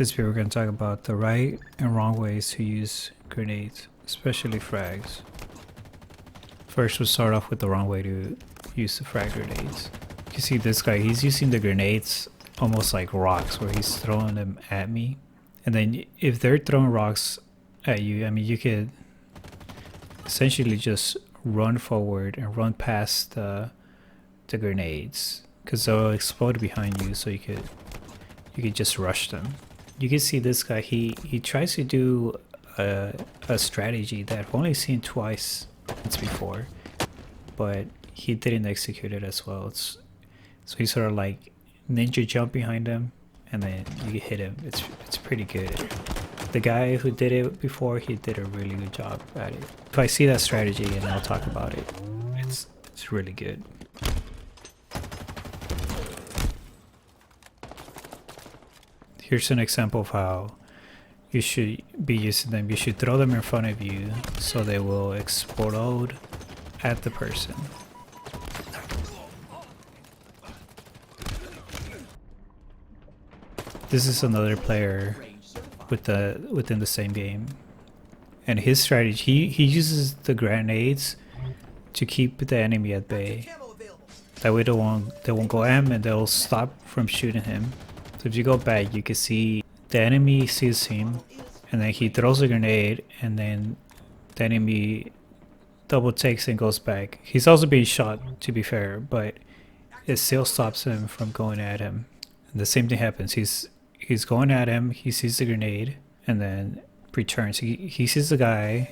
This video we're going to talk about the right and wrong ways to use grenades, especially frags. First, we'll start off with the wrong way to use the frag grenades. You can see this guy, he's using the grenades almost like rocks, where he's throwing them at me. And then if they're throwing rocks at you, I mean, you could essentially just run forward and run past the grenades, because they'll explode behind you, so you could just rush them. You can see this guy, he tries to do a strategy that I've only seen twice before, but he didn't execute it as well. So he sort of like ninja jump behind him and then you hit him. It's pretty good. The guy who did it before, he did a really good job at it. If I see that strategy, and I'll talk about it, it's really good. Here's an example of how you should be using them. You should throw them in front of you so they will explode at the person. This is another player within the same game, and his strategy, he uses the grenades to keep the enemy at bay. That way they won't go at him and they'll stop from shooting him. So if you go back, you can see the enemy sees him and then he throws a grenade, and then the enemy double takes and goes back. He's also being shot, to be fair, but it still stops him from going at him. And the same thing happens. He's going at him, he sees the grenade, and then returns. He sees the guy.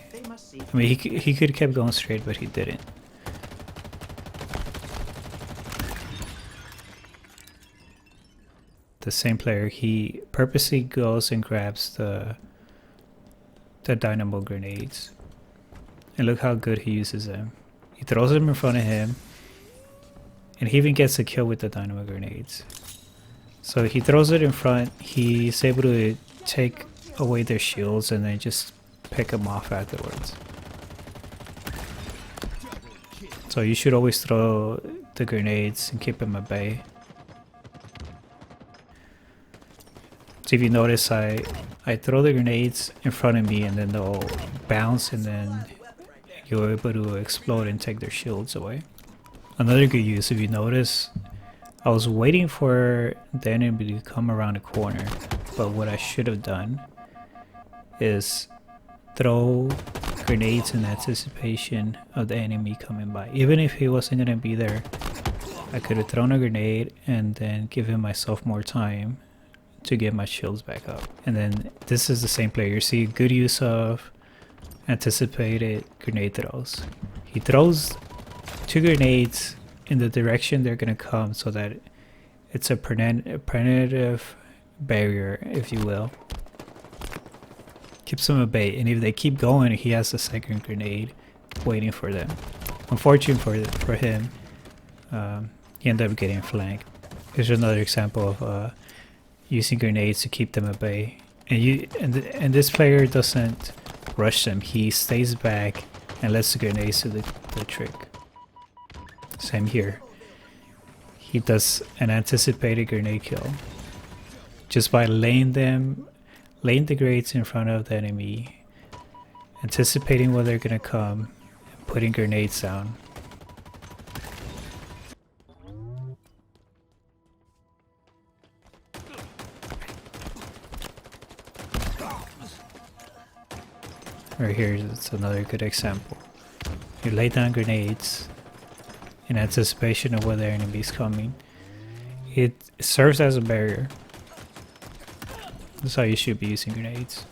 I mean, he could have kept going straight, but he didn't. The same player, he purposely goes and grabs the dynamo grenades, and look how good he uses them. He throws them in front of him, and he even gets a kill with the dynamo grenades. So he throws it in front, he's able to take away their shields and then just pick them off afterwards. So you should always throw the grenades and keep them at bay. So if you notice, I throw the grenades in front of me and then they'll bounce, and then you're able to explode and take their shields away. Another good use, if you notice, I was waiting for the enemy to come around the corner, but what I should have done is throw grenades in anticipation of the enemy coming by. Even if he wasn't going to be there, I could have thrown a grenade and then given myself more time to get my shields back up. And then this is the same player. You see good use of anticipated grenade throws. He throws 2 grenades in the direction they're gonna come, so that it's a preventative barrier, if you will. Keeps them at bay, and if they keep going, he has a second grenade waiting for them. Unfortunately for him, he ended up getting flanked. Here's another example of using grenades to keep them at bay. And this player doesn't rush them. He stays back and lets the grenades do the trick. Same here. He does an anticipated grenade kill just by laying the grenades in front of the enemy, anticipating where they're gonna come, and putting grenades down. Right here is another good example. You lay down grenades in anticipation of where the enemy is coming. It serves as a barrier. That's how you should be using grenades.